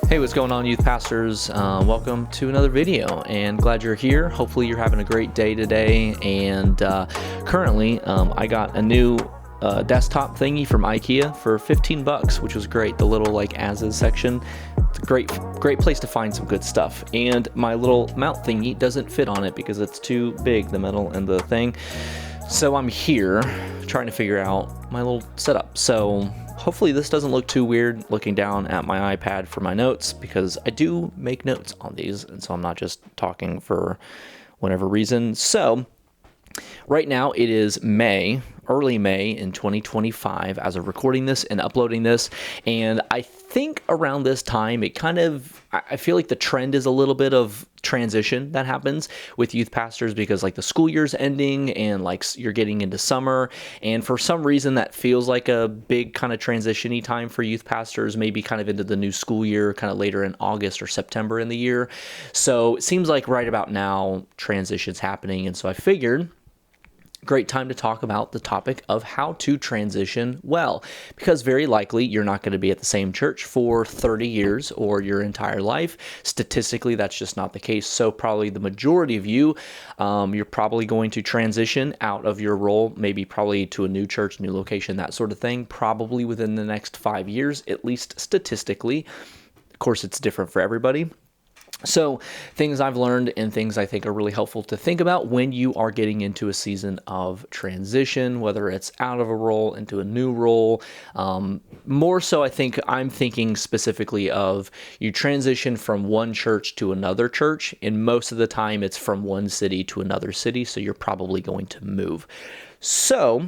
Hey, what's going on, youth pastors? Welcome to another video, and glad you're here. Hopefully you're having a great day today. And currently I got a new desktop thingy from IKEA for $15, which was great. The little like as-is section. It's a great place to find some good stuff. And my little mount thingy doesn't fit on it because it's too big, the metal and the thing. So I'm here trying to figure out my little setup. So hopefully this doesn't look too weird looking down at my iPad for my notes, because I do make notes on these, and so I'm not just talking for whatever reason. So right now it is early May in 2025 as of recording this and uploading this, and I think around this time I feel like the trend is a little bit of transition that happens with youth pastors, because like the school year's ending and like you're getting into summer, and for some reason that feels like a big kind of transition-y time for youth pastors, maybe kind of into the new school year, kind of later in August or September in the year. So it seems like right about now transition's happening, and so I figured great time to talk about the topic of how to transition well, because very likely you're not going to be at the same church for 30 years or your entire life. Statistically, that's just not the case. So probably the majority of you, you're probably going to transition out of your role, maybe probably to a new church, new location, that sort of thing, probably within the next 5 years, at least statistically. Of course, it's different for everybody. So things I've learned and things I think are really helpful to think about when you are getting into a season of transition, whether it's out of a role into a new role. More so, I think I'm thinking specifically of you transition from one church to another church, and most of the time it's from one city to another city, so you're probably going to move. So,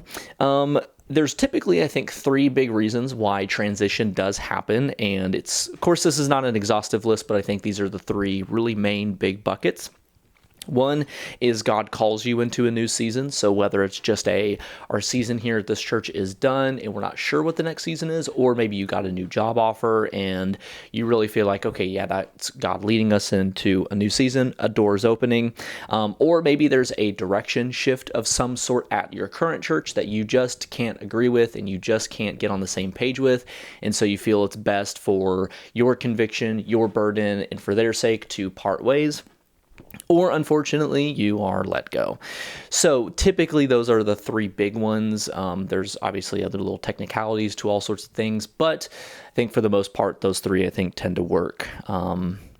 there's typically, I think, 3 big reasons why transition does happen, and of course, this is not an exhaustive list, but I think these are the 3 really main big buckets. One is God calls you into a new season. So whether it's just our season here at this church is done and we're not sure what the next season is, or maybe you got a new job offer and you really feel like, okay, yeah, that's God leading us into a new season, a door is opening. Or maybe there's a direction shift of some sort at your current church that you just can't agree with and you just can't get on the same page with. And so you feel it's best for your conviction, your burden, and for their sake to part ways. Or unfortunately, you are let go. So typically those are the 3 big ones. There's obviously other little technicalities to all sorts of things, but I think for the most part, those 3 I think tend to work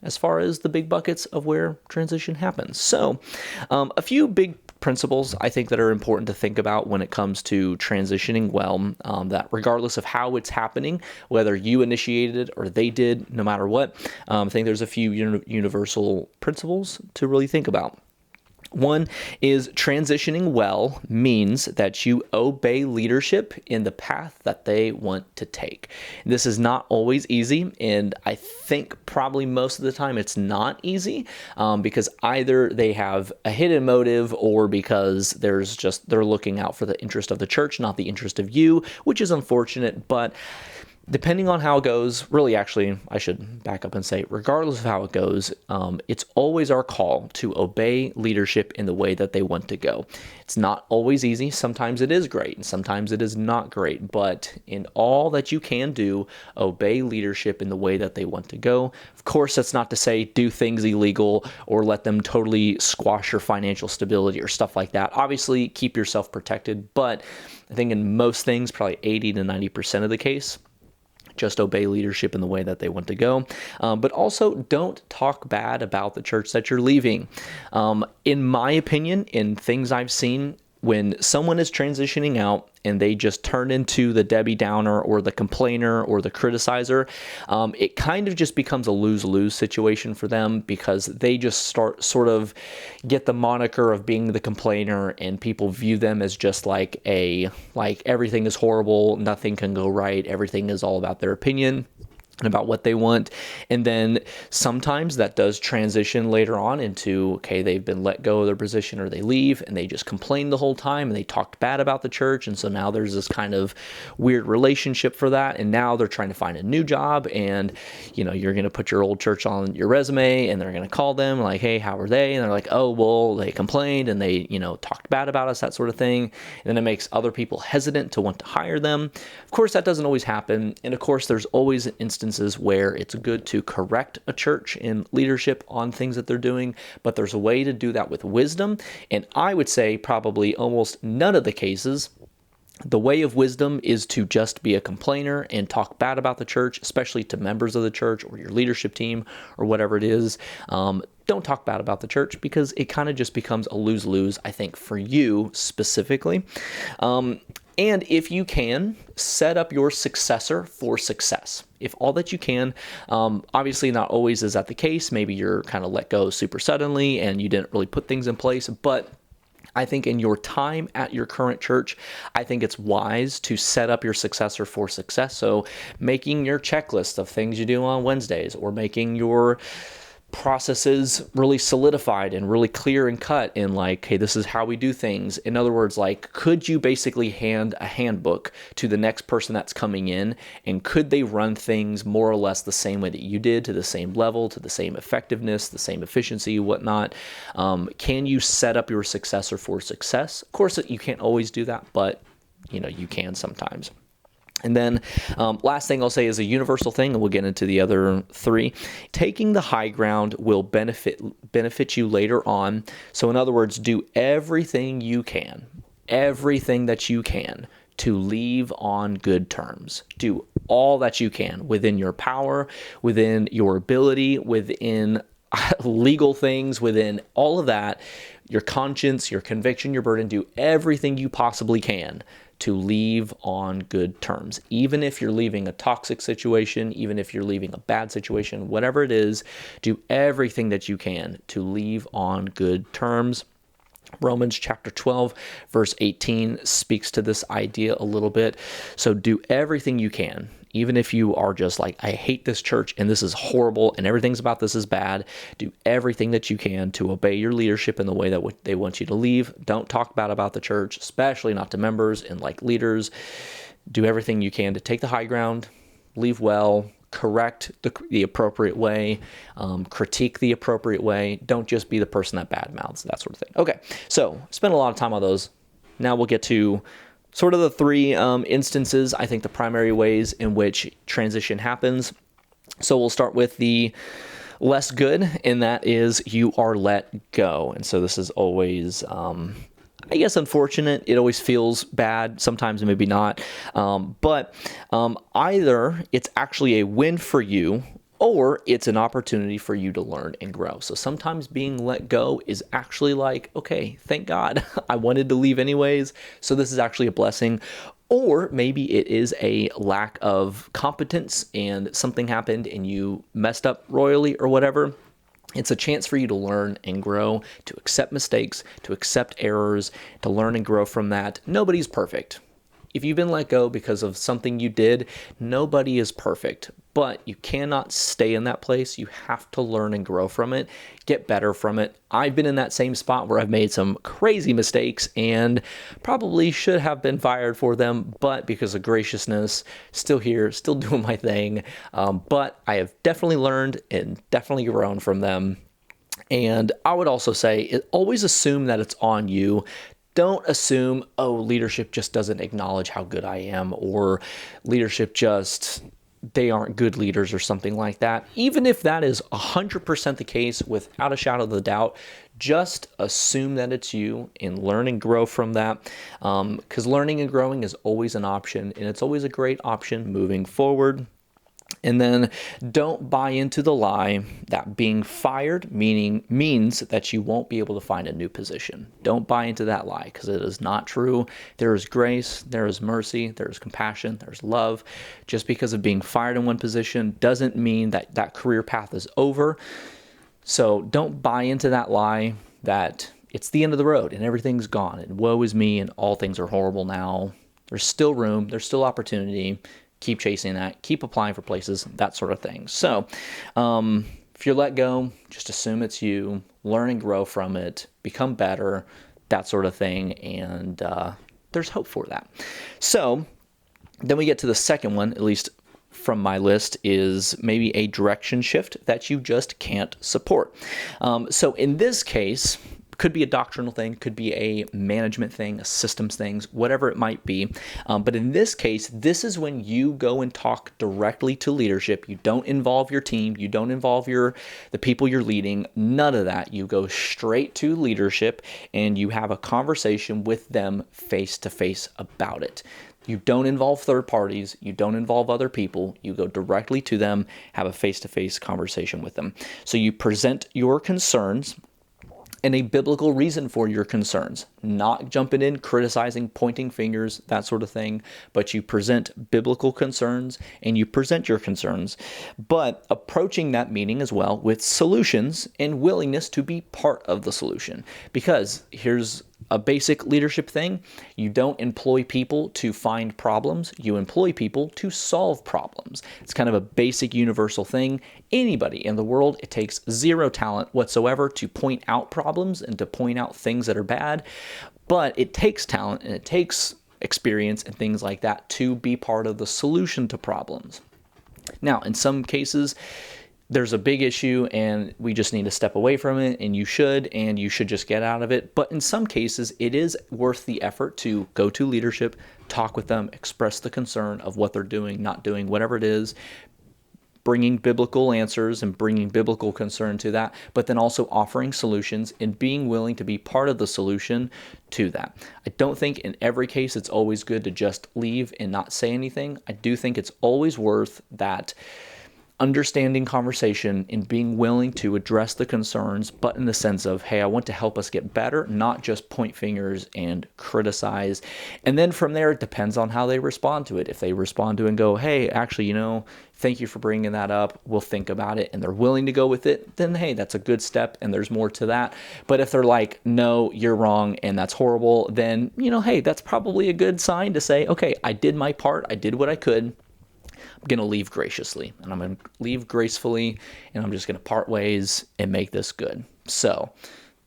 as far as the big buckets of where transition happens. So a few big principles I think that are important to think about when it comes to transitioning well, that regardless of how it's happening, whether you initiated it or they did, no matter what, I think there's a few universal principles to really think about. One is transitioning well means that you obey leadership in the path that they want to take. This is not always easy, and I think probably most of the time it's not easy because either they have a hidden motive or because they're looking out for the interest of the church, not the interest of you, which is unfortunate, but depending on how it goes, really, actually, I should back up and say, regardless of how it goes, it's always our call to obey leadership in the way that they want to go. It's not always easy. Sometimes it is great, and sometimes it is not great. But in all that you can do, obey leadership in the way that they want to go. Of course, that's not to say do things illegal or let them totally squash your financial stability or stuff like that. Obviously, keep yourself protected. But I think in most things, probably 80 to 90% of the case, just obey leadership in the way that they want to go. But also don't talk bad about the church that you're leaving. In my opinion, in things I've seen, when someone is transitioning out and they just turn into the Debbie Downer or the complainer or the criticizer, it kind of just becomes a lose-lose situation for them, because they just sort of get the moniker of being the complainer, and people view them as just like everything is horrible, nothing can go right, everything is all about their opinion and about what they want. And then sometimes that does transition later on into, okay, they've been let go of their position or they leave and they just complained the whole time and they talked bad about the church. And so now there's this kind of weird relationship for that. And now they're trying to find a new job, and, you're going to put your old church on your resume and they're going to call them like, hey, how are they? And they're like, oh, well, they complained and they, talked bad about us, that sort of thing. And then it makes other people hesitant to want to hire them. Of course, that doesn't always happen. And of course, there's always instances instances where it's good to correct a church in leadership on things that they're doing, but there's a way to do that with wisdom. And I would say probably almost none of the cases, the way of wisdom is to just be a complainer and talk bad about the church, especially to members of the church or your leadership team or whatever it is. Don't talk bad about the church, because it kind of just becomes a lose-lose, I think, for you specifically. And if you can, set up your successor for success. If all that you can, obviously not always is that the case. Maybe you're kind of let go super suddenly and you didn't really put things in place, but I think in your time at your current church, I think it's wise to set up your successor for success. So making your checklist of things you do on Wednesdays, or making your processes really solidified and really clear and cut in like, hey, this is how we do things. In other words, like, could you basically hand a handbook to the next person that's coming in, and could they run things more or less the same way that you did, to the same level, to the same effectiveness, the same efficiency, whatnot? Can you set up your successor for success? Of course, you can't always do that, but you can sometimes. And then last thing I'll say is a universal thing, and we'll get into the other three. Taking the high ground will benefit you later on. So in other words, do everything that you can to leave on good terms. Do all that you can within your power, within your ability, within legal things, within all of that, your conscience, your conviction, your burden. Do everything you possibly can to leave on good terms. Even if you're leaving a toxic situation, even if you're leaving a bad situation, whatever it is, do everything that you can to leave on good terms. Romans chapter 12, verse 18 speaks to this idea a little bit. So do everything you can, even if you are just like, I hate this church and this is horrible and everything's about this is bad. Do everything that you can to obey your leadership in the way that they want you to leave. Don't talk bad about the church, especially not to members and like leaders. Do everything you can to take the high ground, leave well, correct the appropriate way, critique the appropriate way. Don't just be the person that badmouths, that sort of thing. Okay, so spend a lot of time on those. Now we'll get to sort of the three instances, I think the primary ways in which transition happens. So we'll start with the less good, and that is you are let go. And so this is always, I guess, unfortunate. It always feels bad, sometimes maybe not. But either it's actually a win for you, or it's an opportunity for you to learn and grow. So sometimes being let go is actually like, okay, thank God, I wanted to leave anyways, so this is actually a blessing. Or maybe it is a lack of competence and something happened and you messed up royally or whatever. It's a chance for you to learn and grow, to accept mistakes, to accept errors, to learn and grow from that. Nobody's perfect. If you've been let go because of something you did, nobody is perfect, but you cannot stay in that place. You have to learn and grow from it, get better from it. I've been in that same spot where I've made some crazy mistakes and probably should have been fired for them, but because of graciousness, still here, still doing my thing. But I have definitely learned and definitely grown from them. And I would also say, always assume that it's on you. Don't assume, oh, leadership just doesn't acknowledge how good I am, or leadership just, they aren't good leaders or something like that. Even if that is 100% the case, without a shadow of a doubt, just assume that it's you and learn and grow from that. Because learning and growing is always an option, and it's always a great option moving forward. And then don't buy into the lie that being fired means that you won't be able to find a new position. Don't buy into that lie, because it is not true. There is grace, there is mercy, there is compassion, there's love. Just because of being fired in one position doesn't mean that that career path is over. So don't buy into that lie that it's the end of the road and everything's gone and woe is me and all things are horrible now. There's still room, there's still opportunity. Keep chasing that, keep applying for places, that sort of thing. So if you're let go, just assume it's you, learn and grow from it, become better, that sort of thing. And there's hope for that. So then we get to the second one, at least from my list, is maybe a direction shift that you just can't support. So in this case, Could be a doctrinal thing, could be a management thing, a systems things, whatever it might be. But in this case, this is when you go and talk directly to leadership. You don't involve your team. You don't involve the people you're leading. None of that. You go straight to leadership and you have a conversation with them face to face about it. You don't involve third parties. You don't involve other people. You go directly to them, have a face-to-face conversation with them. So you present your concerns and a biblical reason for your concerns, not jumping in, criticizing, pointing fingers, that sort of thing, but you present biblical concerns and you present your concerns, but approaching that meeting as well with solutions and willingness to be part of the solution. Because here's a basic leadership thing. You don't employ people to find problems. You employ people to solve problems. It's kind of a basic universal thing. Anybody in the world, it takes zero talent whatsoever to point out problems and to point out things that are bad. But it takes talent and it takes experience and things like that to be part of the solution to problems. Now, in some cases, there's a big issue and we just need to step away from it, and you should just get out of it. But in some cases, it is worth the effort to go to leadership, talk with them, express the concern of what they're doing, not doing, whatever it is, bringing biblical answers and bringing biblical concern to that, but then also offering solutions and being willing to be part of the solution to that. I don't think in every case it's always good to just leave and not say anything. I do think it's always worth that understanding conversation and being willing to address the concerns, but in the sense of, hey, I want to help us get better, not just point fingers and criticize. And then from there, it depends on how they respond to it. If they respond to it and go, hey, actually, thank you for bringing that up, we'll think about it, and they're willing to go with it, then hey, that's a good step and there's more to that. But if they're like, no, you're wrong and that's horrible, then, hey, that's probably a good sign to say, okay, I did my part, I did what I could. I'm going to leave graciously, and I'm going to leave gracefully, and I'm just going to part ways and make this good. So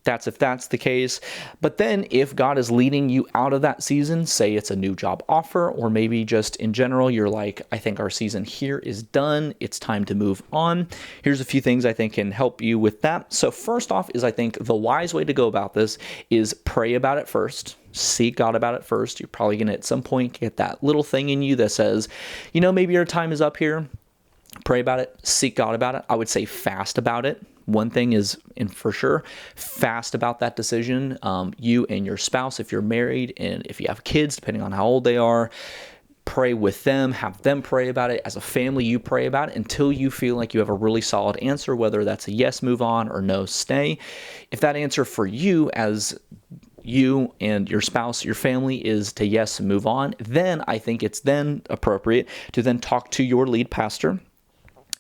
that's if that's the case. But then if God is leading you out of that season, say it's a new job offer, or maybe just in general, you're like, I think our season here is done. It's time to move on. Here's a few things I think can help you with that. So first off is I think the wise way to go about this is pray about it first. Seek God about it first. You're probably going to at some point get that little thing in you that says, maybe your time is up here. Pray about it. Seek God about it. I would say fast about it. One thing is, and for sure, fast about that decision. You and your spouse, if you're married, and if you have kids, depending on how old they are, pray with them, have them pray about it. As a family, you pray about it until you feel like you have a really solid answer, whether that's a yes, move on, or no, stay. If that answer for you as you and your spouse, your family is to yes, move on, then I think it's then appropriate to then talk to your lead pastor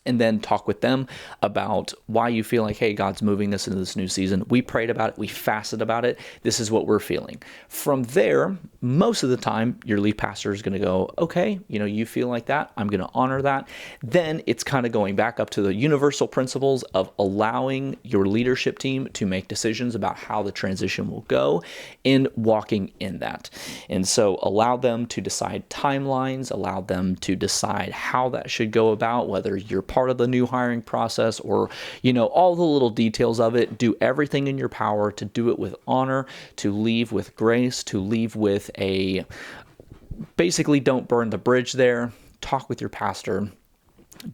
and then talk with them about why you feel like, hey, God's moving us into this new season. We prayed about it. We fasted about it. This is what we're feeling. From there, most of the time, your lead pastor is going to go, okay, you feel like that. I'm going to honor that. Then it's kind of going back up to the universal principles of allowing your leadership team to make decisions about how the transition will go and walking in that. And so allow them to decide timelines, allow them to decide how that should go about, whether you're part of the new hiring process or, all the little details of it. Do everything in your power to do it with honor, to leave with grace, to leave with basically don't burn the bridge there. Talk with your pastor.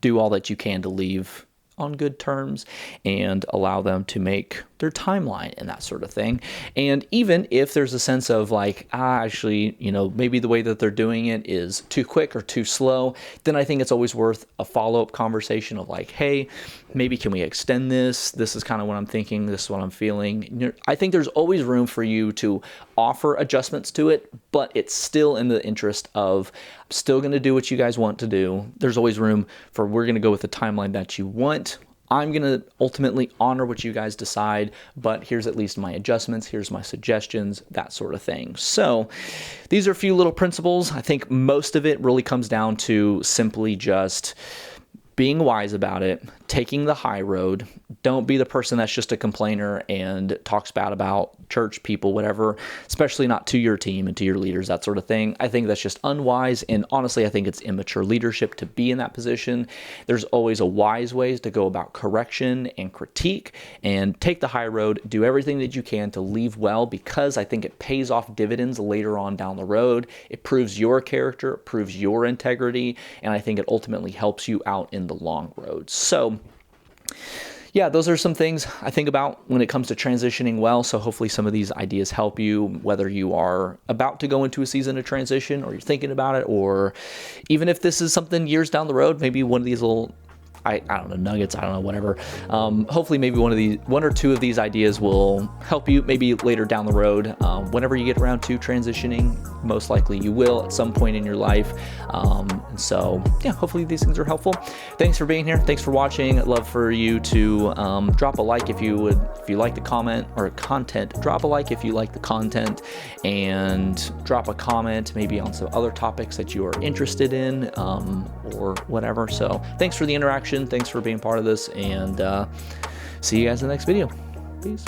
Do all that you can to leave on good terms and allow them to make their timeline and that sort of thing. And even if there's a sense of like, actually, maybe the way that they're doing it is too quick or too slow, then I think it's always worth a follow-up conversation of like, hey, maybe can we extend this? This is kind of what I'm thinking. This is what I'm feeling. I think there's always room for you to offer adjustments to it, but it's still in the interest of I'm still going to do what you guys want to do. There's always room for we're going to go with the timeline that you want. I'm going to ultimately honor what you guys decide, but here's at least my adjustments, here's my suggestions, that sort of thing. So these are a few little principles. I think most of it really comes down to simply just being wise about it, taking the high road, Don't be the person that's just a complainer and talks bad about church people, whatever, especially not to your team and to your leaders, that sort of thing. I think that's just unwise. And honestly, I think it's immature leadership to be in that position. There's always a wise ways to go about correction and critique, and take the high road. Do everything that you can to leave well, because I think it pays off dividends later on down the road. It proves your character, it proves your integrity, and I think it ultimately helps you out in the long road. So yeah, those are some things I think about when it comes to transitioning well. So hopefully some of these ideas help you, whether you are about to go into a season of transition, or you're thinking about it, or even if this is something years down the road, maybe one of these little, I don't know, nuggets, I don't know, whatever. Hopefully maybe one or two of these ideas will help you maybe later down the road. Whenever you get around to transitioning, most likely you will at some point in your life. And so yeah, hopefully these things are helpful. Thanks for being here. Thanks for watching. I'd love for you to drop a like if you like the content, drop a like if you like the content, and drop a comment maybe on some other topics that you are interested in, or whatever. So thanks for the interaction. Thanks for being part of this, and see you guys in the next video. Peace.